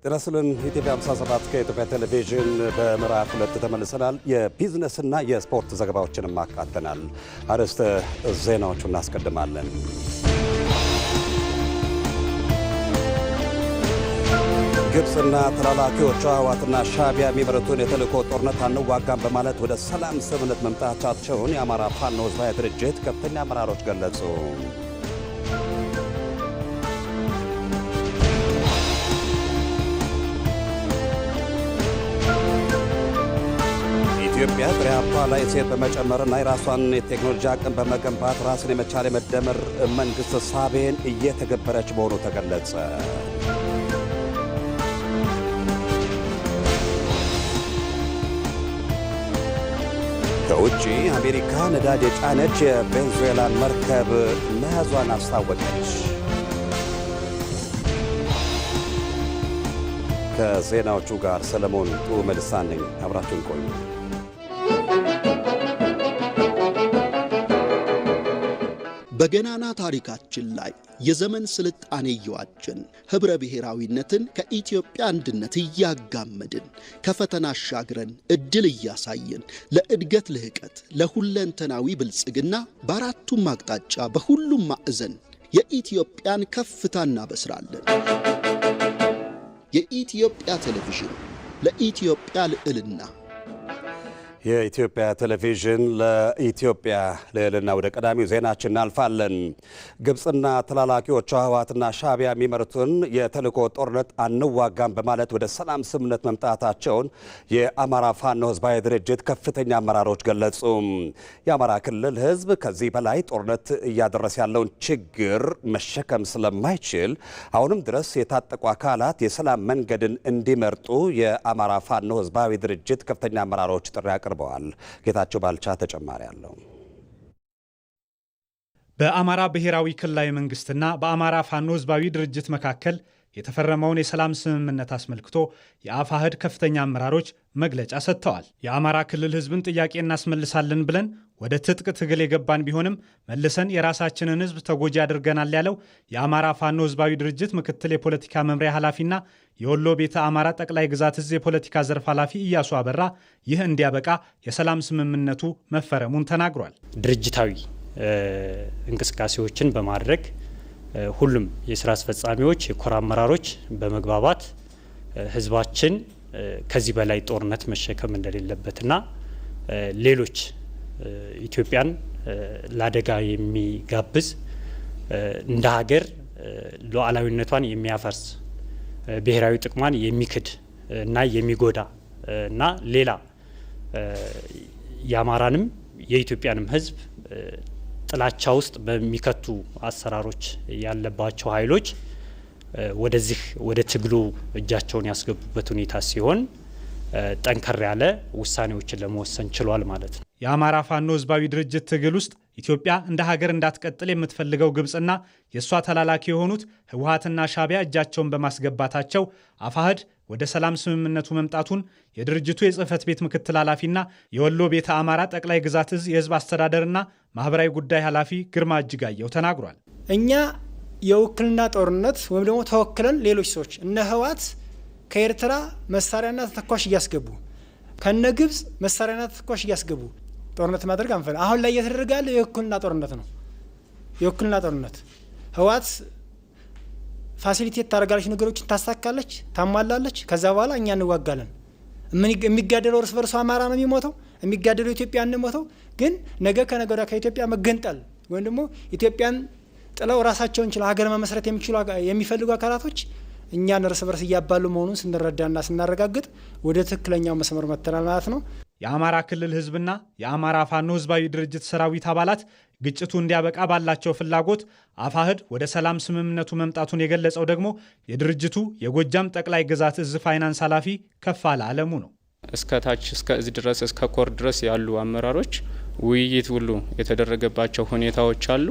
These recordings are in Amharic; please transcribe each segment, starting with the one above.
ራስልን ኢቲቪ 57 ከኢትዮጵያ ቴሌቪዥን በምዕራፍ 2 ተመልሰናል። የቢዝነስና የስፖርት ዘገባዎችንም አካተናል። አርዕስተ ዜናዎቹን እናስቀድማለን። ግብጽና ተላላኪዎቿ ህወሓትና ሻዕቢያ የሚመሩትን የተልእኮ ጦርነት አንዋጋም በማለት ወደ ሰላም ስምምነት መምጣታቸውን የአማራ ፋኖ ህዝባዊ ድርጅት ከፍተኛ አመራሮች ገለጹ። ኢትዮጵያ ጥሬ ሀብቷ ላይ እሴት በመጨመርና የራሷን የቴክኖሎጂ አቅም በመገንባት ራስን የመቻል የመደመር መንግሥት እሳቤን እየተገበረች መሆኑ ተገለጸ። ከውጭ አሜሪካ ነዳጅ የጫነች የቬንዙዌላን መርከብ መያዟን አስታወቀች። ከዜናዎቹ ጋር ሰለሞን መልሳን ነኝ። አብራችሁን ቆዩ። በገናና ታሪካችን ላይ የዘመን ስልጣኔ እየዋጀን ህብረ ብሔራዊነትን ከኢትዮጵያ አንድነት እያጋመድን ከፈተና አሻግረን እድል እያሳየን ለእድገት ልህቀት ለሁለንተናዊ ብልጽግና በአራቱም አቅጣጫ በሁሉም ማዕዘን የኢትዮጵያን ከፍታ እናበስራለን። የኢትዮጵያ ቴሌቪዥን ለኢትዮጵያ ልዕልና። የኢትዮጵያ ቴሌቪዥን ለኢትዮጵያ ልዕልና። ወደ ቀዳሚው ዜናችን እናልፋለን። ግብጽና ተላላኪዎቿ ህወሓትና ሻዕቢያ የሚመሩትን የተልእኮ ጦርነት አንዋጋም በማለት ወደ ሰላም ስምምነት መምጣታቸውን የአማራ ፋኖ ህዝባዊ ድርጅት ከፍተኛ አመራሮች ገለጹ። የአማራ ክልል ህዝብ ከዚህ በላይ ጦርነት እያደረሰ ያለውን ችግር መሸከም ስለማይችል አሁንም ድረስ የታጠቁ አካላት የሰላም መንገድን እንዲመርጡ የአማራ ፋኖ ህዝባዊ ድርጅት ከፍተኛ አመራሮች ጥሪ አቅርበዋል። ጌታቸው ባልቻ ተጨማሪ አለው። በአማራ ብሔራዊ ክልላዊ መንግስትና በአማራ ፋኖ ህዝባዊ ድርጅት መካከል የተፈረመውን የሰላም ስምምነት አስመልክቶ የአፋሕድ ከፍተኛ አመራሮች መግለጫ ሰጥተዋል። የአማራ ክልል ህዝብን ጥያቄ እናስመልሳለን ብለን ወደ ትጥቅ ትግል የገባን ቢሆንም መልሰን የራሳችንን ህዝብ ተጎጂ አድርገናል ያለው የአማራ ፋኖ ህዝባዊ ድርጅት ምክትል የፖለቲካ መምሪያ ኃላፊና የወሎ ቤተ አማራ ጠቅላይ ግዛት እዝ የፖለቲካ ዘርፍ ኃላፊ ኢያሱ አበራ ይህ እንዲያበቃ የሰላም ስምምነቱ መፈረሙን ተናግሯል። ድርጅታዊ እንቅስቃሴዎችን በማድረግ ሁሉም የስራ አስፈጻሚዎች፣ የኮር አመራሮች በመግባባት ህዝባችን ከዚህ በላይ ጦርነት መሸከም እንደሌለበትና ሌሎች ኢትዮጵያን ለአደጋ የሚጋብዝ እንደ ሀገር ሉዓላዊነቷን የሚያፈርስ ብሔራዊ ጥቅሟን የሚክድ እና የሚጎዳ እና ሌላ የአማራንም የኢትዮጵያንም ህዝብ ጥላቻ ውስጥ በሚከቱ አሰራሮች ያለባቸው ኃይሎች ወደ ትግሉ እጃቸውን ያስገቡበት ሁኔታ ሲሆን ጠንከር ያለ ውሳኔዎችን ለመወሰን ችሏል ማለት ነው። የአማራ ፋኖ ህዝባዊ ድርጅት ትግል ውስጥ ኢትዮጵያ እንደ ሀገር እንዳትቀጥል የምትፈልገው ግብጽና የእሷ ተላላኪ የሆኑት ህወሓትና ሻዕቢያ እጃቸውን በማስገባታቸው አፋሕድ ወደ ሰላም ስምምነቱ መምጣቱን የድርጅቱ የጽህፈት ቤት ምክትል ኃላፊና የወሎ ቤተ አማራ ጠቅላይ ግዛት እዝ የህዝብ አስተዳደርና ማህበራዊ ጉዳይ ኃላፊ ግርማ እጅጋየሁ ተናግሯል። እኛ የውክልና ጦርነት ወይም ደግሞ ተወክለን ሌሎች ሰዎች እነ ህወሓት ከኤርትራ መሳሪያና ተተኳሽ እያስገቡ ከነ ግብጽ መሳሪያና ተተኳሽ እያስገቡ ጦርነት ማድረግ አንፈልግም። አሁን ላይ እየተደረገ ያለው የውክልና ጦርነት ነው። የውክልና ጦርነት ህወሓት ፋሲሊቴት ታደርጋለች፣ ነገሮችን ታሳካለች፣ ታሟላለች። ከዛ በኋላ እኛ እንዋጋለን። የሚጋደለው እርስ በርሱ አማራ ነው የሚሞተው፣ የሚጋደለው ኢትዮጵያ እንሞተው። ግን ነገ ከነገ ወዲያ ከኢትዮጵያ መገንጠል ወይም ደግሞ ኢትዮጵያን ጥለው ራሳቸውን ችለው ሀገር መመስረት የሚፈልጉ አካላቶች እኛን እርስ በርስ እያባሉ መሆኑን ስንረዳና ስናረጋግጥ ወደ ትክክለኛው መስመር መተናል ማለት ነው። የአማራ ክልል ህዝብና የአማራ ፋኖ ህዝባዊ ድርጅት ሰራዊት አባላት ግጭቱ እንዲያበቃ ባላቸው ፍላጎት አፋሕድ ወደ ሰላም ስምምነቱ መምጣቱን የገለጸው ደግሞ የድርጅቱ የጎጃም ጠቅላይ ግዛት እዝ ፋይናንስ ኃላፊ ከፋለ አለሙ ነው። እስከ ታች እስከ እዝ ድረስ እስከ ኮር ድረስ ያሉ አመራሮች ውይይት ሁሉ የተደረገባቸው ሁኔታዎች አሉ።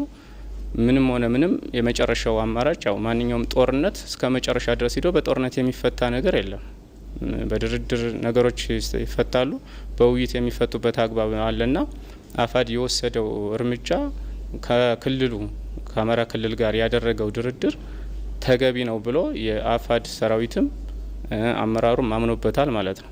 ምንም ሆነ ምንም የመጨረሻው አማራጭ ያው ማንኛውም ጦርነት እስከ መጨረሻ ድረስ ሂዶ በጦርነት የሚፈታ ነገር የለም። በድርድር ነገሮች ይፈታሉ፣ በውይይት የሚፈቱበት አግባብ አለና አፋሕድ የወሰደው እርምጃ ከክልሉ ከአማራ ክልል ጋር ያደረገው ድርድር ተገቢ ነው ብሎ የአፋሕድ ሰራዊትም አመራሩም አምኖበታል ማለት ነው።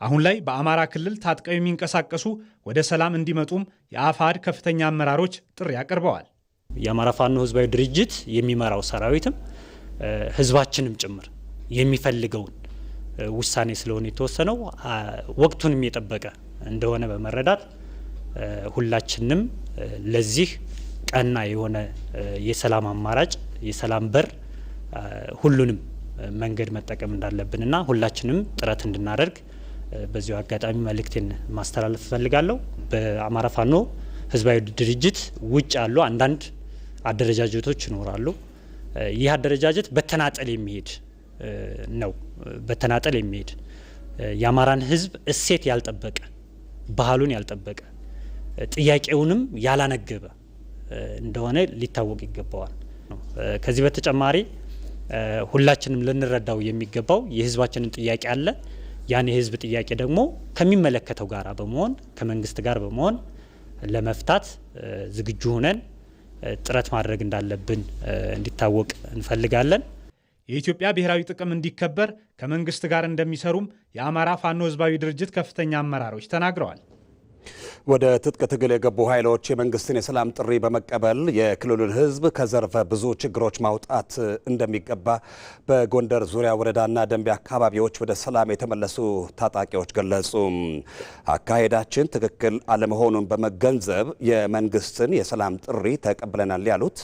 አሁን ላይ በአማራ ክልል ታጥቀው የሚንቀሳቀሱ ወደ ሰላም እንዲመጡም የአፋሕድ ከፍተኛ አመራሮች ጥሪ አቅርበዋል። የአማራ ፋኖ ህዝባዊ ድርጅት የሚመራው ሰራዊትም ህዝባችንም ጭምር የሚፈልገውን ውሳኔ ስለሆነ የተወሰነው ወቅቱንም የጠበቀ እንደሆነ በመረዳት ሁላችንም ለዚህ ቀና የሆነ የሰላም አማራጭ የሰላም በር ሁሉንም መንገድ መጠቀም እንዳለብንና ሁላችንም ጥረት እንድናደርግ በዚሁ አጋጣሚ መልእክቴን ማስተላለፍ ፈልጋለሁ። በአማራ ፋኖ ህዝባዊ ድርጅት ውጭ ያሉ አንዳንድ አደረጃጀቶች ይኖራሉ። ይህ አደረጃጀት በተናጠል የሚሄድ ነው። በተናጠል የሚሄድ የአማራን ህዝብ እሴት ያልጠበቀ ባህሉን ያልጠበቀ ጥያቄውንም ያላነገበ እንደሆነ ሊታወቅ ይገባዋል። ከዚህ በተጨማሪ ሁላችንም ልንረዳው የሚገባው የህዝባችንን ጥያቄ አለ። ያን የህዝብ ጥያቄ ደግሞ ከሚመለከተው ጋር በመሆን ከመንግስት ጋር በመሆን ለመፍታት ዝግጁ ሆነን ጥረት ማድረግ እንዳለብን እንዲታወቅ እንፈልጋለን። የኢትዮጵያ ብሔራዊ ጥቅም እንዲከበር ከመንግስት ጋር እንደሚሰሩም የአማራ ፋኖ ህዝባዊ ድርጅት ከፍተኛ አመራሮች ተናግረዋል። ወደ ትጥቅ ትግል የገቡ ኃይሎች የመንግስትን የሰላም ጥሪ በመቀበል የክልሉን ህዝብ ከዘርፈ ብዙ ችግሮች ማውጣት እንደሚገባ በጎንደር ዙሪያ ወረዳና ደንቢያ አካባቢዎች ወደ ሰላም የተመለሱ ታጣቂዎች ገለጹ። አካሄዳችን ትክክል አለመሆኑን በመገንዘብ የመንግስትን የሰላም ጥሪ ተቀብለናል ያሉት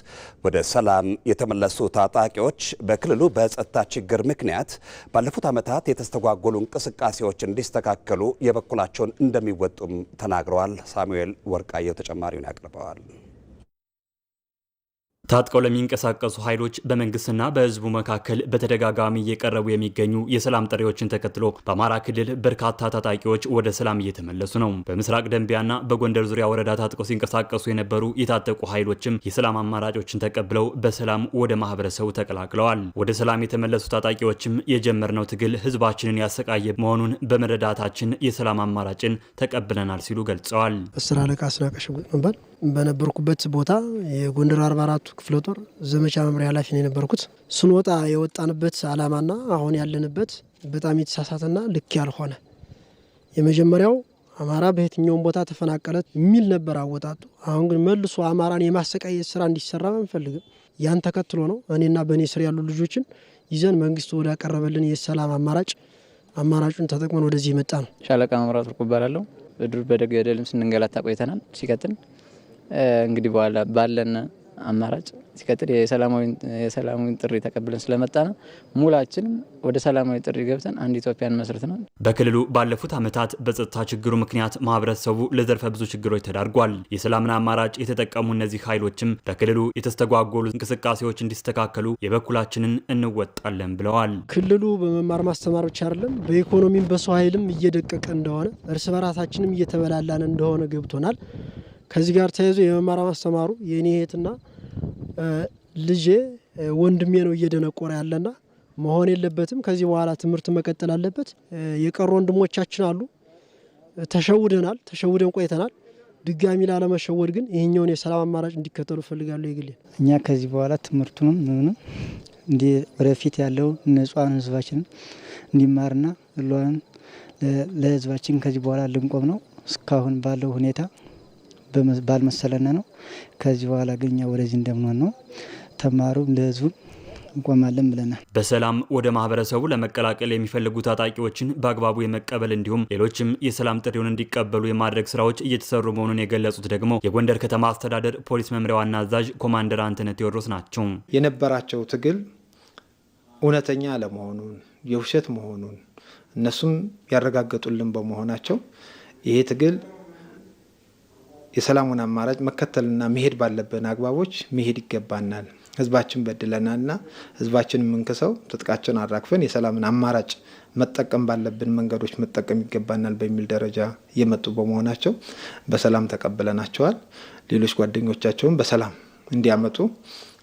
ወደ ሰላም የተመለሱ ታጣቂዎች በክልሉ በጸጥታ ችግር ምክንያት ባለፉት ዓመታት የተስተጓጎሉ እንቅስቃሴዎች እንዲስተካከሉ የበኩላቸውን እንደሚወጡም ተናግረዋል። ሳሙኤል ወርቃየው ተጨማሪውን ያቀርበዋል። ታጥቀው ለሚንቀሳቀሱ ኃይሎች በመንግስትና በህዝቡ መካከል በተደጋጋሚ እየቀረቡ የሚገኙ የሰላም ጥሪዎችን ተከትሎ በአማራ ክልል በርካታ ታጣቂዎች ወደ ሰላም እየተመለሱ ነው። በምስራቅ ደንቢያና በጎንደር ዙሪያ ወረዳ ታጥቀው ሲንቀሳቀሱ የነበሩ የታጠቁ ኃይሎችም የሰላም አማራጮችን ተቀብለው በሰላም ወደ ማህበረሰቡ ተቀላቅለዋል። ወደ ሰላም የተመለሱ ታጣቂዎችም የጀመርነው ትግል ህዝባችንን ያሰቃየ መሆኑን በመረዳታችን የሰላም አማራጭን ተቀብለናል ሲሉ ገልጸዋል። አስር አለቃ አስናቀሽ ነበር በነበርኩበት ቦታ የጎንደር 44 ክፍለ ጦር ዘመቻ መምሪያ ኃላፊ ነው የነበርኩት። ስንወጣ የወጣንበት አላማና አሁን ያለንበት በጣም የተሳሳተና ልክ ያልሆነ የመጀመሪያው አማራ በየትኛውም ቦታ ተፈናቀለ የሚል ነበር አወጣጡ። አሁን ግን መልሶ አማራን የማሰቃየት ስራ እንዲሰራ አንፈልግም። ያን ተከትሎ ነው እኔና በእኔ ስር ያሉ ልጆችን ይዘን መንግስቱ ወደ ያቀረበልን የሰላም አማራጩን ተጠቅመን ወደዚህ መጣ ነው። ሻለቃ መምራት እባላለሁ። በዱር በገደልም ስንንገላታ ቆይተናል። ሲቀጥል እንግዲህ በኋላ ባለን አማራጭ ሲቀጥል የሰላማዊ ጥሪ ተቀብለን ስለመጣና ሙላችን ወደ ሰላማዊ ጥሪ ገብተን አንድ ኢትዮጵያን መስርተናል። በክልሉ ባለፉት ዓመታት በጸጥታ ችግሩ ምክንያት ማህበረሰቡ ለዘርፈ ብዙ ችግሮች ተዳርጓል። የሰላምን አማራጭ የተጠቀሙ እነዚህ ኃይሎችም በክልሉ የተስተጓጎሉ እንቅስቃሴዎች እንዲስተካከሉ የበኩላችንን እንወጣለን ብለዋል። ክልሉ በመማር ማስተማር ብቻ አይደለም በኢኮኖሚም በሰው ኃይልም እየደቀቀ እንደሆነ እርስ በራሳችንም እየተበላላን እንደሆነ ገብቶናል። ከዚህ ጋር ተያይዞ የመማር ማስተማሩ የኔ እህትና ልጄ ወንድሜ ነው እየደነቆረ ያለና መሆን የለበትም። ከዚህ በኋላ ትምህርት መቀጠል አለበት። የቀሩ ወንድሞቻችን አሉ። ተሸውደን ቆይተናል። ድጋሚ ላለመሸወድ ግን ይሄኛውን የሰላም አማራጭ እንዲከተሉ ፈልጋለሁ። ይግል እኛ ከዚህ በኋላ ትምህርቱንም እንዲ ወደፊት ያለው ንጹሃን ህዝባችን እንዲማርና ለህዝባችን ከዚህ በኋላ ልንቆም ነው። እስካሁን ባለው ሁኔታ ባልመሰለና ነው። ከዚህ በኋላ ግን ወደዚህ እንደምንሆን ነው። ተማሩም ለህዝቡ እንቆማለን ብለናል። በሰላም ወደ ማህበረሰቡ ለመቀላቀል የሚፈልጉ ታጣቂዎችን በአግባቡ የመቀበል እንዲሁም ሌሎችም የሰላም ጥሪውን እንዲቀበሉ የማድረግ ስራዎች እየተሰሩ መሆኑን የገለጹት ደግሞ የጎንደር ከተማ አስተዳደር ፖሊስ መምሪያ ዋና አዛዥ ኮማንደር አንተነህ ቴዎድሮስ ናቸው። የነበራቸው ትግል እውነተኛ አለመሆኑን የውሸት መሆኑን እነሱም ያረጋገጡልን በመሆናቸው ይሄ ትግል የሰላሙን አማራጭ መከተልና መሄድ ባለብን አግባቦች መሄድ ይገባናል። ህዝባችን በድለናልና ህዝባችን የምንክሰው ትጥቃችን አራክፈን የሰላምን አማራጭ መጠቀም ባለብን መንገዶች መጠቀም ይገባናል በሚል ደረጃ የመጡ በመሆናቸው በሰላም ተቀብለናቸዋል። ሌሎች ጓደኞቻቸውን በሰላም እንዲያመጡ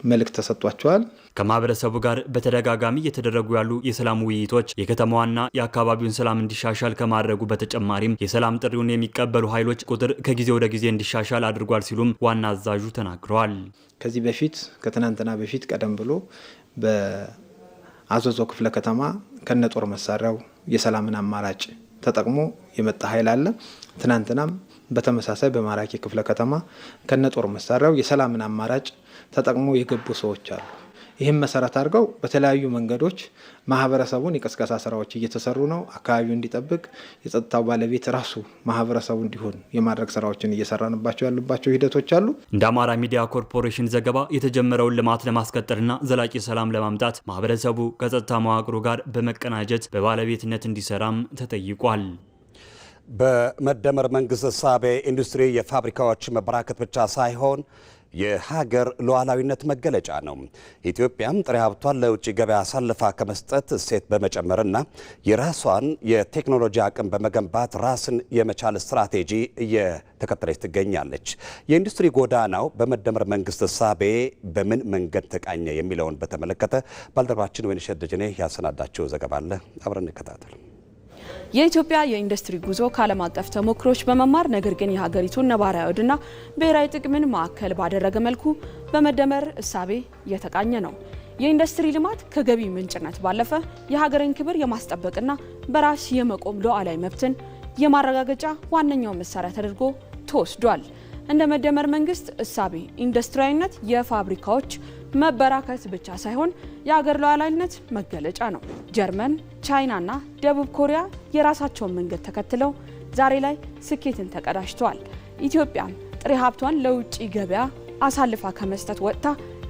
መልእክት ተሰጥቷቸዋል። ከማህበረሰቡ ጋር በተደጋጋሚ እየተደረጉ ያሉ የሰላም ውይይቶች የከተማዋና የአካባቢውን ሰላም እንዲሻሻል ከማድረጉ በተጨማሪም የሰላም ጥሪውን የሚቀበሉ ኃይሎች ቁጥር ከጊዜ ወደ ጊዜ እንዲሻሻል አድርጓል ሲሉም ዋና አዛዡ ተናግረዋል። ከዚህ በፊት ከትናንትና በፊት ቀደም ብሎ በአዘዞ ክፍለ ከተማ ከነጦር መሳሪያው የሰላምን አማራጭ ተጠቅሞ የመጣ ኃይል አለ። ትናንትናም በተመሳሳይ በማራኪ ክፍለ ከተማ ከነጦር መሳሪያው የሰላምን አማራጭ ተጠቅሞ የገቡ ሰዎች አሉ። ይህም መሰረት አድርገው በተለያዩ መንገዶች ማህበረሰቡን የቀስቀሳ ስራዎች እየተሰሩ ነው። አካባቢው እንዲጠብቅ የጸጥታው ባለቤት ራሱ ማህበረሰቡ እንዲሆን የማድረግ ስራዎችን እየሰራንባቸው ያሉባቸው ሂደቶች አሉ። እንደ አማራ ሚዲያ ኮርፖሬሽን ዘገባ የተጀመረውን ልማት ለማስቀጠልና ዘላቂ ሰላም ለማምጣት ማህበረሰቡ ከጸጥታ መዋቅሩ ጋር በመቀናጀት በባለቤትነት እንዲሰራም ተጠይቋል። በመደመር መንግስት እሳቤ ኢንዱስትሪ የፋብሪካዎች መበራከት ብቻ ሳይሆን የሀገር ሉዓላዊነት መገለጫ ነው። ኢትዮጵያም ጥሬ ሀብቷን ለውጭ ገበያ አሳልፋ ከመስጠት እሴት በመጨመርና የራሷን የቴክኖሎጂ አቅም በመገንባት ራስን የመቻል ስትራቴጂ እየተከተለች ትገኛለች። የኢንዱስትሪ ጎዳናው በመደመር መንግስት እሳቤ በምን መንገድ ተቃኘ የሚለውን በተመለከተ ባልደረባችን ወይንሸት ደጀኔ ያሰናዳቸው ዘገባ አለ። አብረን እንከታተል። የኢትዮጵያ የኢንዱስትሪ ጉዞ ከዓለም አቀፍ ተሞክሮች በመማር ነገር ግን የሀገሪቱን ነባራዊ ዕድና ብሔራዊ ጥቅምን ማዕከል ባደረገ መልኩ በመደመር እሳቤ የተቃኘ ነው። የኢንዱስትሪ ልማት ከገቢ ምንጭነት ባለፈ የሀገርን ክብር የማስጠበቅና በራስ የመቆም ሉዓላዊ መብትን የማረጋገጫ ዋነኛው መሳሪያ ተደርጎ ተወስዷል። እንደ መደመር መንግስት እሳቤ ኢንዱስትሪያዊነት የፋብሪካዎች መበራከት ብቻ ሳይሆን የሀገር ሉዓላዊነት መገለጫ ነው። ጀርመን፣ ቻይናና ደቡብ ኮሪያ የራሳቸውን መንገድ ተከትለው ዛሬ ላይ ስኬትን ተቀዳጅተዋል። ኢትዮጵያም ጥሬ ሀብቷን ለውጭ ገበያ አሳልፋ ከመስጠት ወጥታ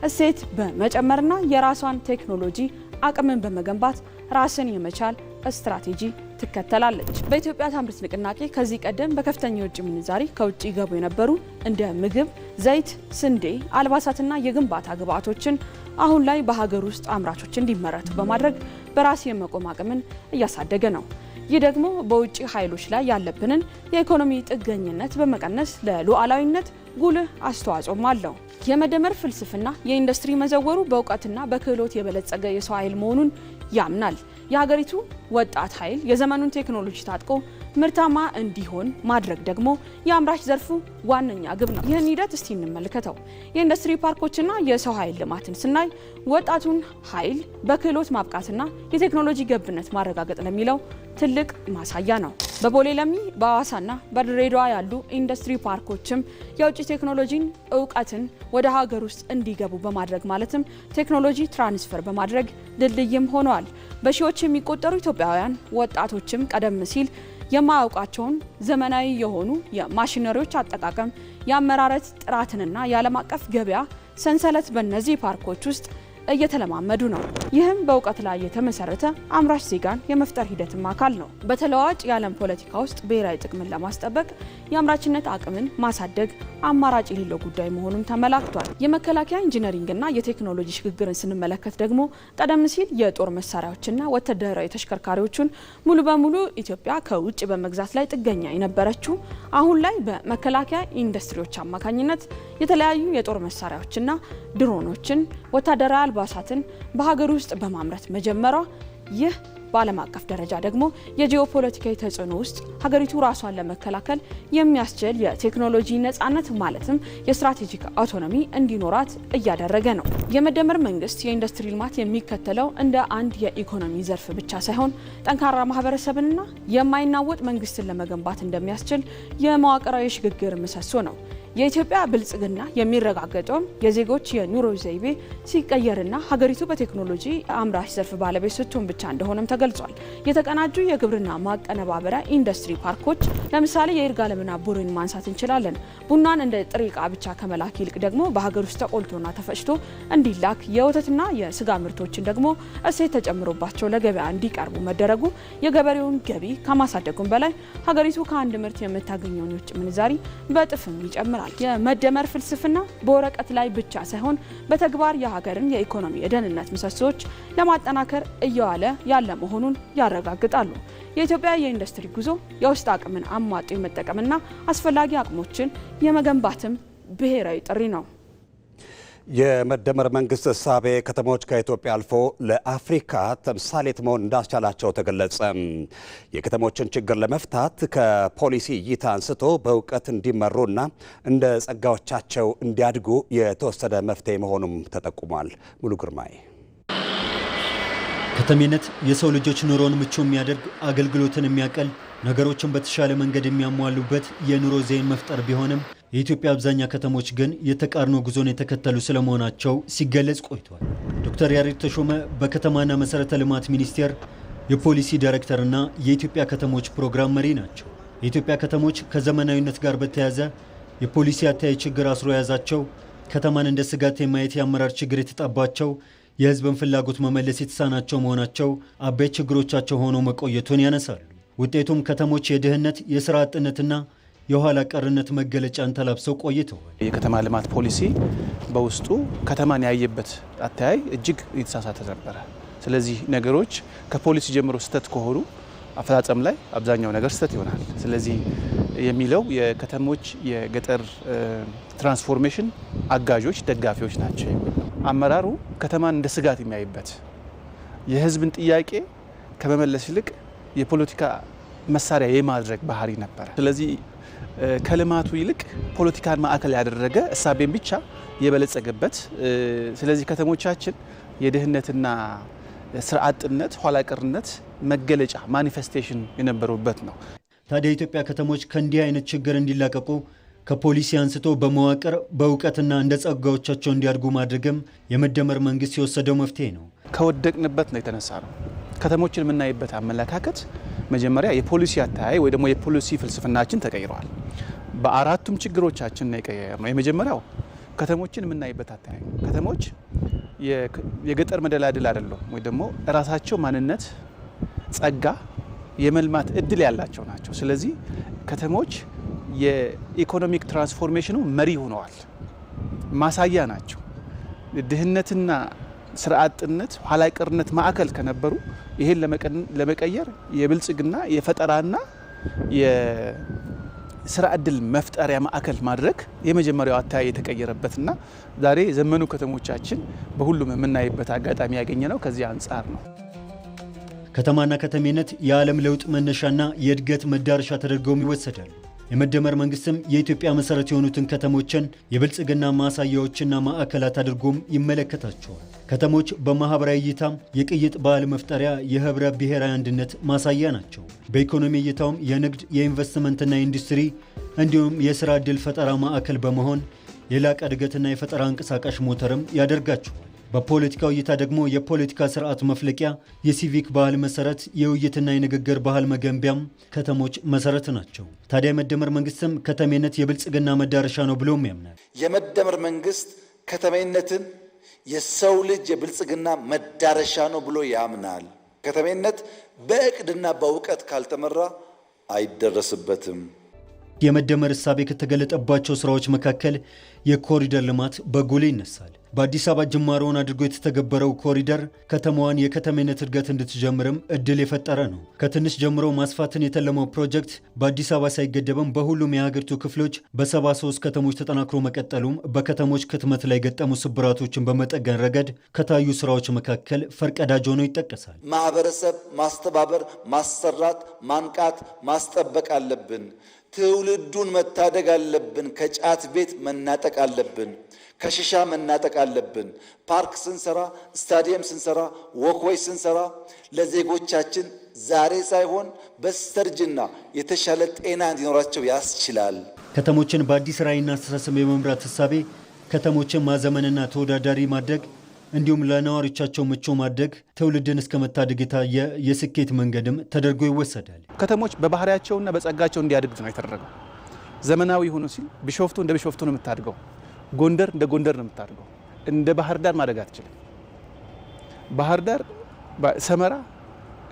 እሴት በመጨመርና የራሷን ቴክኖሎጂ አቅምን በመገንባት ራስን የመቻል ስትራቴጂ ትከተላለች። በኢትዮጵያ ታምርት ንቅናቄ ከዚህ ቀደም በከፍተኛ የውጭ ምንዛሪ ከውጭ ገቡ የነበሩ እንደ ምግብ፣ ዘይት፣ ስንዴ፣ አልባሳትና የግንባታ ግብዓቶችን አሁን ላይ በሀገር ውስጥ አምራቾች እንዲመረቱ በማድረግ በራስ የመቆም አቅምን እያሳደገ ነው። ይህ ደግሞ በውጭ ኃይሎች ላይ ያለብንን የኢኮኖሚ ጥገኝነት በመቀነስ ለሉዓላዊነት ጉልህ አስተዋጽኦም አለው። የመደመር ፍልስፍና የኢንዱስትሪ መዘወሩ በእውቀትና በክህሎት የበለጸገ የሰው ኃይል መሆኑን ያምናል። የሀገሪቱ ወጣት ኃይል የዘመኑን ቴክኖሎጂ ታጥቆ ምርታማ እንዲሆን ማድረግ ደግሞ የአምራች ዘርፉ ዋነኛ ግብ ነው። ይህን ሂደት እስቲ እንመልከተው። የኢንዱስትሪ ፓርኮችና የሰው ኃይል ልማትን ስናይ ወጣቱን ኃይል በክህሎት ማብቃትና የቴክኖሎጂ ገብነት ማረጋገጥ ለሚለው ትልቅ ማሳያ ነው። በቦሌ ለሚ፣ በአዋሳና በድሬዳዋ ያሉ ኢንዱስትሪ ፓርኮችም የውጭ ቴክኖሎጂን እውቀትን ወደ ሀገር ውስጥ እንዲገቡ በማድረግ ማለትም ቴክኖሎጂ ትራንስፈር በማድረግ ድልድይም ሆነዋል። በሺዎች የሚቆጠሩ ኢትዮጵያውያን ወጣቶችም ቀደም ሲል የማያውቃቸውን ዘመናዊ የሆኑ የማሽነሪዎች አጠቃቀም፣ የአመራረት ጥራትንና የዓለም አቀፍ ገበያ ሰንሰለት በእነዚህ ፓርኮች ውስጥ እየተለማመዱ ነው። ይህም በእውቀት ላይ የተመሰረተ አምራች ዜጋን የመፍጠር ሂደትም አካል ነው። በተለዋጭ የዓለም ፖለቲካ ውስጥ ብሔራዊ ጥቅምን ለማስጠበቅ የአምራችነት አቅምን ማሳደግ አማራጭ የሌለው ጉዳይ መሆኑን ተመላክቷል። የመከላከያ ኢንጂነሪንግና የቴክኖሎጂ ሽግግርን ስንመለከት ደግሞ ቀደም ሲል የጦር መሳሪያዎችና ወታደራዊ ተሽከርካሪዎችን ሙሉ በሙሉ ኢትዮጵያ ከውጭ በመግዛት ላይ ጥገኛ የነበረችው አሁን ላይ በመከላከያ ኢንዱስትሪዎች አማካኝነት የተለያዩ የጦር መሳሪያዎችና ድሮኖችን፣ ወታደራዊ አልባሳትን በሀገር ውስጥ በማምረት መጀመሯ ይህ በዓለም አቀፍ ደረጃ ደግሞ የጂኦፖለቲካዊ ተጽዕኖ ውስጥ ሀገሪቱ ራሷን ለመከላከል የሚያስችል የቴክኖሎጂ ነጻነት ማለትም የስትራቴጂክ አውቶኖሚ እንዲኖራት እያደረገ ነው። የመደመር መንግስት የኢንዱስትሪ ልማት የሚከተለው እንደ አንድ የኢኮኖሚ ዘርፍ ብቻ ሳይሆን ጠንካራ ማህበረሰብንና የማይናወጥ መንግስትን ለመገንባት እንደሚያስችል የመዋቅራዊ ሽግግር ምሰሶ ነው። የኢትዮጵያ ብልጽግና የሚረጋገጠውም የዜጎች የኑሮ ዘይቤ ሲቀየርና ሀገሪቱ በቴክኖሎጂ አምራች ዘርፍ ባለቤት ስትሆን ብቻ እንደሆነም ተገልጿል። የተቀናጁ የግብርና ማቀነባበሪያ ኢንዱስትሪ ፓርኮች ለምሳሌ የይርጋለምና ቡሬን ማንሳት እንችላለን። ቡናን እንደ ጥሬ ዕቃ ብቻ ከመላክ ይልቅ ደግሞ በሀገር ውስጥ ተቆልቶና ተፈጭቶ እንዲላክ፣ የወተትና የስጋ ምርቶችን ደግሞ እሴት ተጨምሮባቸው ለገበያ እንዲቀርቡ መደረጉ የገበሬውን ገቢ ከማሳደጉም በላይ ሀገሪቱ ከአንድ ምርት የምታገኘውን የውጭ ምንዛሪ በእጥፍም ይጨምራል። የመደመር ፍልስፍና በወረቀት ላይ ብቻ ሳይሆን በተግባር የሀገርን የኢኮኖሚ የደህንነት ምሰሶች ለማጠናከር እየዋለ ያለ መሆኑን ያረጋግጣሉ። የኢትዮጵያ የኢንዱስትሪ ጉዞ የውስጥ አቅምን አሟጦ የመጠቀምና አስፈላጊ አቅሞችን የመገንባትም ብሔራዊ ጥሪ ነው። የመደመር መንግስት እሳቤ ከተሞች ከኢትዮጵያ አልፎ ለአፍሪካ ተምሳሌት መሆን እንዳስቻላቸው ተገለጸ። የከተሞችን ችግር ለመፍታት ከፖሊሲ እይታ አንስቶ በእውቀት እንዲመሩና እንደ ጸጋዎቻቸው እንዲያድጉ የተወሰደ መፍትሄ መሆኑም ተጠቁሟል። ሙሉ ግርማይ ከተሜነት የሰው ልጆች ኑሮን ምቹ የሚያደርግ አገልግሎትን የሚያቀል ነገሮችን በተሻለ መንገድ የሚያሟሉበት የኑሮ ዘይን መፍጠር ቢሆንም የኢትዮጵያ አብዛኛ ከተሞች ግን የተቃርኖ ጉዞን የተከተሉ ስለመሆናቸው ሲገለጽ ቆይቷል። ዶክተር ያሬድ ተሾመ በከተማና መሰረተ ልማት ሚኒስቴር የፖሊሲ ዳይሬክተርና የኢትዮጵያ ከተሞች ፕሮግራም መሪ ናቸው። የኢትዮጵያ ከተሞች ከዘመናዊነት ጋር በተያያዘ የፖሊሲ አተያይ ችግር አስሮ የያዛቸው፣ ከተማን እንደ ስጋት የማየት የአመራር ችግር የተጣባቸው፣ የህዝብን ፍላጎት መመለስ የተሳናቸው መሆናቸው አበይት ችግሮቻቸው ሆነው መቆየቱን ያነሳሉ። ውጤቱም ከተሞች የድህነት፣ የስራ አጥነትና የኋላ ቀርነት መገለጫን ተላብሰው ቆይተዋል። የከተማ ልማት ፖሊሲ በውስጡ ከተማን ያየበት አተያይ እጅግ የተሳሳተ ነበረ። ስለዚህ ነገሮች ከፖሊሲ ጀምሮ ስህተት ከሆኑ አፈጻጸም ላይ አብዛኛው ነገር ስህተት ይሆናል። ስለዚህ የሚለው የከተሞች የገጠር ትራንስፎርሜሽን አጋዦች፣ ደጋፊዎች ናቸው የሚል ነው። አመራሩ ከተማን እንደ ስጋት የሚያይበት የህዝብን ጥያቄ ከመመለስ ይልቅ የፖለቲካ መሳሪያ የማድረግ ባህሪ ነበር። ስለዚህ ከልማቱ ይልቅ ፖለቲካን ማዕከል ያደረገ እሳቤን ብቻ የበለጸገበት፣ ስለዚህ ከተሞቻችን የድህነትና ስራ አጥነት፣ ኋላ ቀርነት መገለጫ ማኒፌስቴሽን የነበሩበት ነው። ታዲያ የኢትዮጵያ ከተሞች ከእንዲህ አይነት ችግር እንዲላቀቁ ከፖሊሲ አንስቶ በመዋቅር በእውቀትና እንደ ጸጋዎቻቸው እንዲያድጉ ማድረግም የመደመር መንግስት የወሰደው መፍትሄ ነው። ከወደቅንበት ነው የተነሳ ነው። ከተሞችን የምናይበት አመለካከት መጀመሪያ የፖሊሲ አተያይ ወይ ደግሞ የፖሊሲ ፍልስፍናችን ተቀይሯል። በአራቱም ችግሮቻችን ነው የቀየርነው። የመጀመሪያው ከተሞችን የምናይበት አተያይ፣ ከተሞች የገጠር መደላድል አይደለም ወይ ደግሞ ራሳቸው ማንነት፣ ጸጋ፣ የመልማት እድል ያላቸው ናቸው። ስለዚህ ከተሞች የኢኮኖሚክ ትራንስፎርሜሽኑ መሪ ሆነዋል፣ ማሳያ ናቸው። ድህነትና ስራ አጥነት፣ ኋላ ቀርነት ማዕከል ከነበሩ ይሄን ለመቀየር የብልጽግና የፈጠራና የስራ እድል መፍጠሪያ ማዕከል ማድረግ የመጀመሪያው አተያይ የተቀየረበትና ዛሬ ዘመኑ ከተሞቻችን በሁሉም የምናይበት አጋጣሚ ያገኘ ነው። ከዚህ አንጻር ነው ከተማና ከተሜነት የዓለም ለውጥ መነሻና የእድገት መዳረሻ ተደርገው ይወሰዳሉ። የመደመር መንግስትም የኢትዮጵያ መሰረት የሆኑትን ከተሞችን የብልጽግና ማሳያዎችና ማዕከላት አድርጎም ይመለከታቸዋል። ከተሞች በማህበራዊ እይታም የቅይጥ ባህል መፍጠሪያ፣ የህብረ ብሔራዊ አንድነት ማሳያ ናቸው። በኢኮኖሚ እይታውም የንግድ፣ የኢንቨስትመንትና የኢንዱስትሪ እንዲሁም የስራ ዕድል ፈጠራ ማዕከል በመሆን የላቀ እድገትና የፈጠራ እንቅስቃሴ ሞተርም ያደርጋቸዋል። በፖለቲካው እይታ ደግሞ የፖለቲካ ስርዓት መፍለቂያ፣ የሲቪክ ባህል መሰረት፣ የውይይትና የንግግር ባህል መገንቢያም ከተሞች መሰረት ናቸው። ታዲያ የመደመር መንግስትም ከተሜነት የብልጽግና መዳረሻ ነው ብሎም ያምናል። የመደመር መንግስት ከተሜነትን የሰው ልጅ የብልጽግና መዳረሻ ነው ብሎ ያምናል። ከተሜነት በእቅድና በእውቀት ካልተመራ አይደረስበትም። የመደመር እሳቤ ከተገለጠባቸው ስራዎች መካከል የኮሪደር ልማት በጉልህ ይነሳል። በአዲስ አበባ ጅማሮውን አድርጎ የተተገበረው ኮሪደር ከተማዋን የከተሜነት እድገት እንድትጀምርም እድል የፈጠረ ነው። ከትንሽ ጀምሮ ማስፋትን የተለመው ፕሮጀክት በአዲስ አበባ ሳይገደብም በሁሉም የሀገሪቱ ክፍሎች በ73 ከተሞች ተጠናክሮ መቀጠሉም በከተሞች ክትመት ላይ የገጠሙ ስብራቶችን በመጠገን ረገድ ከታዩ ስራዎች መካከል ፈርቀዳጅ ሆኖ ይጠቀሳል። ማህበረሰብ ማስተባበር፣ ማሰራት፣ ማንቃት፣ ማስጠበቅ አለብን። ትውልዱን መታደግ አለብን። ከጫት ቤት መናጠቅ አለብን። ከሽሻ መናጠቅ አለብን። ፓርክ ስንሰራ፣ ስታዲየም ስንሰራ፣ ወክዌይ ስንሰራ ለዜጎቻችን ዛሬ ሳይሆን በስተርጅና የተሻለ ጤና እንዲኖራቸው ያስችላል። ከተሞችን በአዲስ ራዕይና አስተሳሰብ የመምራት ህሳቤ ከተሞችን ማዘመንና ተወዳዳሪ ማድረግ እንዲሁም ለነዋሪዎቻቸው ምቹ ማድረግ ትውልድን እስከ መታደግ የታየ የስኬት መንገድም ተደርጎ ይወሰዳል። ከተሞች በባህሪያቸውና በጸጋቸው እንዲያድግ ነው የተደረገው። ዘመናዊ ሆኖ ሲል ቢሾፍቱ እንደ ቢሾፍቱ ነው የምታድገው። ጎንደር እንደ ጎንደር ነው የምታድገው። እንደ ባህር ዳር ማድረግ አትችልም። ባህር ዳር ሰመራ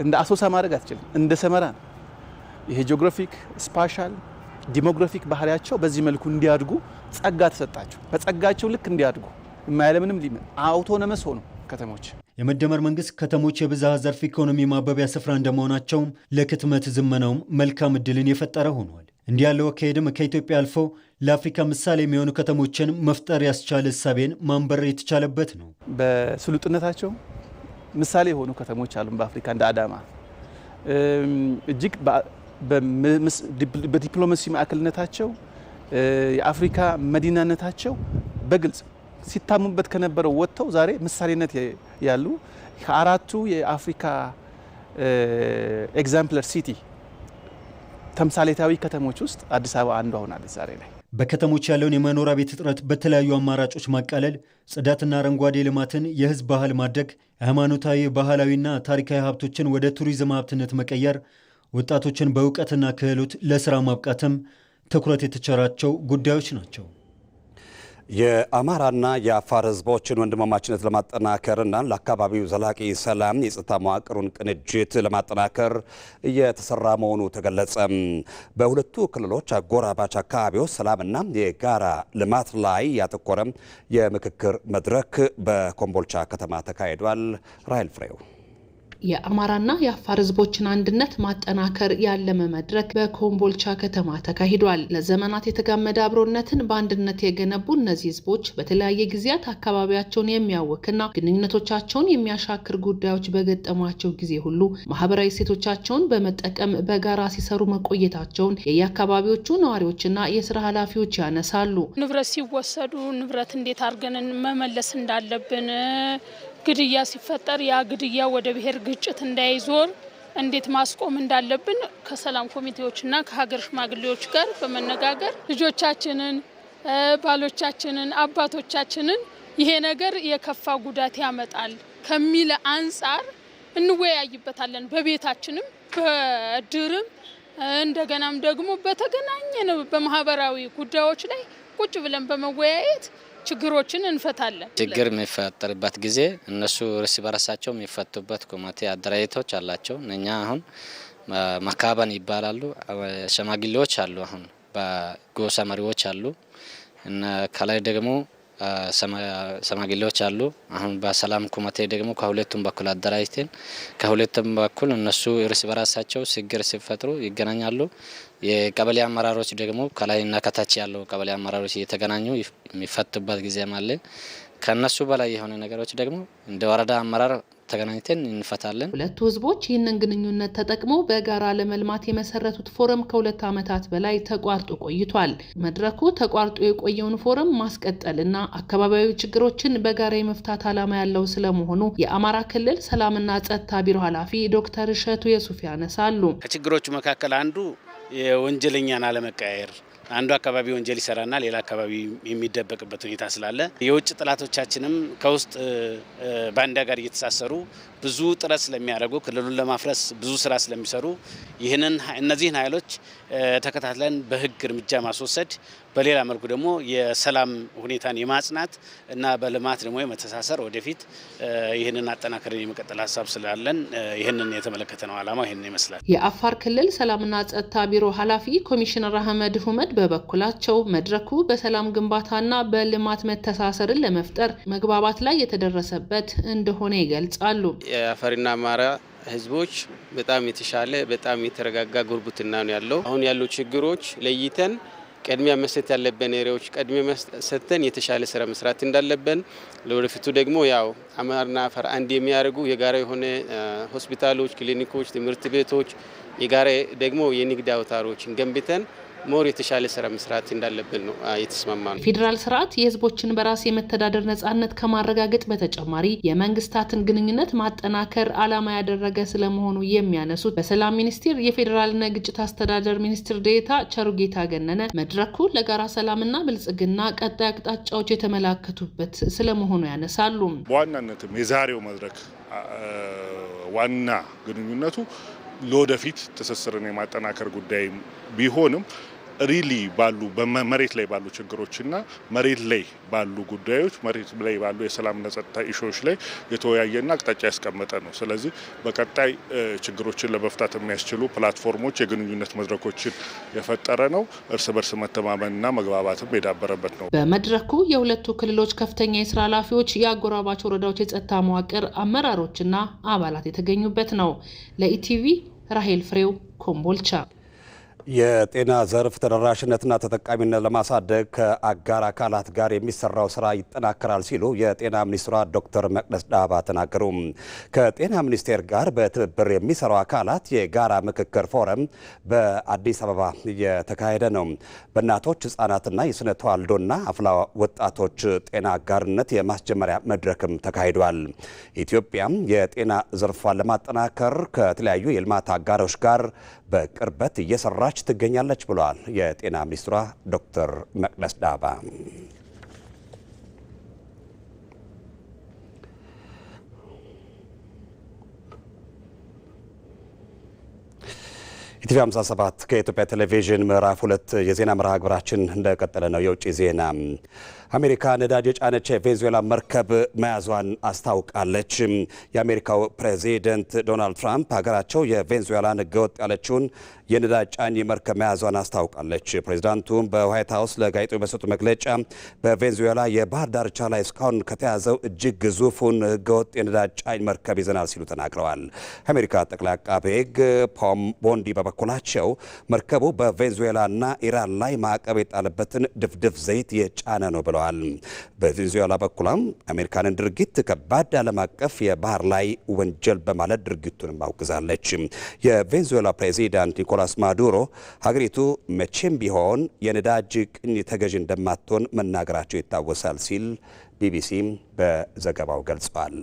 እንደ አሶሳ ማድረግ አትችልም። እንደ ሰመራ ነው። ይሄ ጂኦግራፊክ፣ ስፓሻል፣ ዲሞግራፊክ ባህሪያቸው በዚህ መልኩ እንዲያድጉ ጸጋ ተሰጣቸው። በጸጋቸው ልክ እንዲያድጉ የማያለምንም ሊመ አውቶኖመስ ሆኑ ከተሞች። የመደመር መንግስት ከተሞች የብዝሃ ዘርፍ ኢኮኖሚ ማበቢያ ስፍራ እንደመሆናቸውም ለክትመት ዝመናውም መልካም እድልን የፈጠረ ሆኗል። እንዲህ ያለው አካሄድም ከኢትዮጵያ አልፎ ለአፍሪካ ምሳሌ የሚሆኑ ከተሞችን መፍጠር ያስቻለ እሳቤን ማንበር የተቻለበት ነው። በስሉጥነታቸው ምሳሌ የሆኑ ከተሞች አሉ። በአፍሪካ እንደ አዳማ እጅግ በዲፕሎማሲ ማዕከልነታቸው የአፍሪካ መዲናነታቸው በግልጽ ሲታሙበት ከነበረው ወጥተው ዛሬ ምሳሌነት ያሉ ከአራቱ የአፍሪካ ኤግዛምፕለር ሲቲ ተምሳሌታዊ ከተሞች ውስጥ አዲስ አበባ አንዷ ሆናለች ዛሬ ላይ። በከተሞች ያለውን የመኖሪያ ቤት እጥረት በተለያዩ አማራጮች ማቃለል፣ ጽዳትና አረንጓዴ ልማትን የህዝብ ባህል ማድረግ፣ ሃይማኖታዊ ባህላዊና ታሪካዊ ሀብቶችን ወደ ቱሪዝም ሀብትነት መቀየር፣ ወጣቶችን በእውቀትና ክህሎት ለስራ ማብቃትም ትኩረት የተቸራቸው ጉዳዮች ናቸው። የአማራና የአፋር ህዝቦችን ወንድማማችነት ለማጠናከርና ለአካባቢው ዘላቂ ሰላም የጸጥታ መዋቅሩን ቅንጅት ለማጠናከር እየተሰራ መሆኑ ተገለጸ። በሁለቱ ክልሎች አጎራባች አካባቢዎች ሰላምና የጋራ ልማት ላይ ያተኮረ የምክክር መድረክ በኮምቦልቻ ከተማ ተካሂዷል። ራይል ፍሬው የአማራና የአፋር ህዝቦችን አንድነት ማጠናከር ያለመ መድረክ በኮምቦልቻ ከተማ ተካሂዷል። ለዘመናት የተጋመደ አብሮነትን በአንድነት የገነቡ እነዚህ ህዝቦች በተለያየ ጊዜያት አካባቢያቸውን የሚያውክና ግንኙነቶቻቸውን የሚያሻክር ጉዳዮች በገጠሟቸው ጊዜ ሁሉ ማህበራዊ እሴቶቻቸውን በመጠቀም በጋራ ሲሰሩ መቆየታቸውን የየአካባቢዎቹ ነዋሪዎችና የስራ ኃላፊዎች ያነሳሉ። ንብረት ሲወሰዱ ንብረት እንዴት አድርገን መመለስ እንዳለብን፣ ግድያ ሲፈጠር ያ ግድያ ወደ ብሔር ግጭት እንዳይዞር እንዴት ማስቆም እንዳለብን ከሰላም ኮሚቴዎችና ከሀገር ሽማግሌዎች ጋር በመነጋገር ልጆቻችንን፣ ባሎቻችንን፣ አባቶቻችንን ይሄ ነገር የከፋ ጉዳት ያመጣል ከሚል አንጻር እንወያይበታለን። በቤታችንም በድርም እንደገናም ደግሞ በተገናኘነው በማህበራዊ ጉዳዮች ላይ ቁጭ ብለን በመወያየት ችግሮችን እንፈታለን። ችግር የሚፈጠርበት ጊዜ እነሱ እርስ በራሳቸው የሚፈቱበት ኮሚቴ አደራጅቶች አላቸው። እኛ አሁን መካበን ይባላሉ። ሸማግሌዎች አሉ፣ አሁን በጎሳ መሪዎች አሉ እና ከላይ ደግሞ ሸማግሌዎች አሉ። አሁን በሰላም ኮሚቴ ደግሞ ከሁለቱም በኩል አደራጅተን ከሁለቱም በኩል እነሱ እርስ በራሳቸው ችግር ሲፈጥሩ ይገናኛሉ። የቀበሌ አመራሮች ደግሞ ከላይና ከታች ያለው ቀበሌ አመራሮች እየተገናኙ የሚፈቱበት ጊዜ አለ። ከነሱ በላይ የሆነ ነገሮች ደግሞ እንደ ወረዳ አመራር ተገናኝተን እንፈታለን። ሁለቱ ህዝቦች ይህንን ግንኙነት ተጠቅመው በጋራ ለመልማት የመሰረቱት ፎረም ከ2 ዓመታት በላይ ተቋርጦ ቆይቷል። መድረኩ ተቋርጦ የቆየውን ፎረም ማስቀጠልና አካባቢያዊ ችግሮችን በጋራ የመፍታት ዓላማ ያለው ስለመሆኑ የአማራ ክልል ሰላምና ጸጥታ ቢሮ ኃላፊ ዶክተር እሸቱ የሱፍ ያነሳሉ። ከችግሮቹ መካከል አንዱ የወንጀለኛን አለመቀያየር፣ አንዱ አካባቢ ወንጀል ይሰራና ሌላ አካባቢ የሚደበቅበት ሁኔታ ስላለ የውጭ ጠላቶቻችንም ከውስጥ ባንዳ ጋር እየተሳሰሩ ብዙ ጥረት ስለሚያደርጉ ክልሉን ለማፍረስ ብዙ ስራ ስለሚሰሩ እነዚህን ኃይሎች ተከታትለን በህግ እርምጃ ማስወሰድ፣ በሌላ መልኩ ደግሞ የሰላም ሁኔታን የማጽናት እና በልማት ደግሞ የመተሳሰር ወደፊት ይህንን አጠናክረን የመቀጠል ሀሳብ ስላለን ይህንን የተመለከተ ነው። ዓላማው ይህንን ይመስላል። የአፋር ክልል ሰላምና ጸጥታ ቢሮ ኃላፊ ኮሚሽነር አህመድ ሁመድ በበኩላቸው መድረኩ በሰላም ግንባታና በልማት መተሳሰርን ለመፍጠር መግባባት ላይ የተደረሰበት እንደሆነ ይገልጻሉ። የአፋርና አማራ ህዝቦች በጣም የተሻለ በጣም የተረጋጋ ጉርብትና ነው ያለው። አሁን ያሉ ችግሮች ለይተን ቅድሚያ መስጠት ያለብን ኤሪያዎች ቅድሚያ ሰጥተን የተሻለ ስራ መስራት እንዳለብን፣ ለወደፊቱ ደግሞ ያው አማራና አፋር አንድ የሚያደርጉ የጋራ የሆነ ሆስፒታሎች፣ ክሊኒኮች፣ ትምህርት ቤቶች፣ የጋራ ደግሞ የንግድ አውታሮችን ገንብተን ሞር የተሻለ ስራ መስራት እንዳለብን ነው የተስማማነው። ፌዴራል ስርዓት የህዝቦችን በራስ የመተዳደር ነጻነት ከማረጋገጥ በተጨማሪ የመንግስታትን ግንኙነት ማጠናከር ዓላማ ያደረገ ስለመሆኑ የሚያነሱት በሰላም ሚኒስቴር የፌዴራልና ግጭት አስተዳደር ሚኒስትር ዴኤታ ቸሩጌታ ገነነ መድረኩ ለጋራ ሰላምና ብልጽግና ቀጣይ አቅጣጫዎች የተመላከቱበት ስለመሆኑ ያነሳሉ። በዋናነትም የዛሬው መድረክ ዋና ግንኙነቱ ለወደፊት ትስስርን የማጠናከር ጉዳይ ቢሆንም ሪሊ ባሉ በመሬት ላይ ባሉ ችግሮችና መሬት ላይ ባሉ ጉዳዮች መሬት ላይ ባሉ የሰላምና ጸጥታ ኢሹዎች ላይ የተወያየና አቅጣጫ ያስቀመጠ ነው። ስለዚህ በቀጣይ ችግሮችን ለመፍታት የሚያስችሉ ፕላትፎርሞች፣ የግንኙነት መድረኮችን የፈጠረ ነው። እርስ በርስ መተማመንና መግባባትም የዳበረበት ነው። በመድረኩ የሁለቱ ክልሎች ከፍተኛ የስራ ኃላፊዎች፣ የአጎራባች ወረዳዎች የጸጥታ መዋቅር አመራሮችና አባላት የተገኙበት ነው። ለኢቲቪ ራሄል ፍሬው ኮምቦልቻ። የጤና ዘርፍ ተደራሽነትና ተጠቃሚነት ለማሳደግ ከአጋር አካላት ጋር የሚሰራው ስራ ይጠናከራል ሲሉ የጤና ሚኒስትሯ ዶክተር መቅደስ ዳባ ተናገሩ። ከጤና ሚኒስቴር ጋር በትብብር የሚሰሩ አካላት የጋራ ምክክር ፎረም በአዲስ አበባ እየተካሄደ ነው። በእናቶች ህጻናትና የስነ ተዋልዶና አፍላ ወጣቶች ጤና አጋርነት የማስጀመሪያ መድረክም ተካሂዷል። ኢትዮጵያም የጤና ዘርፏን ለማጠናከር ከተለያዩ የልማት አጋሮች ጋር በቅርበት እየሰራች ትገኛለች ብለዋል የጤና ሚኒስትሯ ዶክተር መቅደስ ዳባ። ኢቲቪ 57 ከኢትዮጵያ ቴሌቪዥን ምዕራፍ 2 የዜና መርሃ ግብራችን እንደቀጠለ ነው። የውጭ ዜና አሜሪካ ነዳጅ የጫነች የቬንዙዌላ መርከብ መያዟን አስታውቃለች። የአሜሪካው ፕሬዚደንት ዶናልድ ትራምፕ ሀገራቸው የቬንዙዌላን ህገወጥ ያለችውን የነዳጅ ጫኝ መርከብ መያዟን አስታውቃለች። ፕሬዚዳንቱ በዋይት ሀውስ ለጋዜጠኞች በሰጡት መግለጫ በቬንዙዌላ የባህር ዳርቻ ላይ እስካሁን ከተያዘው እጅግ ግዙፉን ህገወጥ የነዳጅ ጫኝ መርከብ ይዘናል ሲሉ ተናግረዋል። የአሜሪካ ጠቅላይ አቃቤ ህግ ፖም ቦንዲ በበኩላቸው መርከቡ በቬንዙዌላና ኢራን ላይ ማዕቀብ የጣለበትን ድፍድፍ ዘይት የጫነ ነው ብለዋል። በቬንዙዌላ በኩልም አሜሪካንን ድርጊት ከባድ ዓለም አቀፍ የባህር ላይ ወንጀል በማለት ድርጊቱንም አውግዛለች። የቬንዙዌላ ፕሬዚዳንት ኒኮላስ ማዱሮ ሀገሪቱ መቼም ቢሆን የነዳጅ ቅኝ ተገዥ እንደማትሆን መናገራቸው ይታወሳል ሲል ቢቢሲ በዘገባው ገልጿል።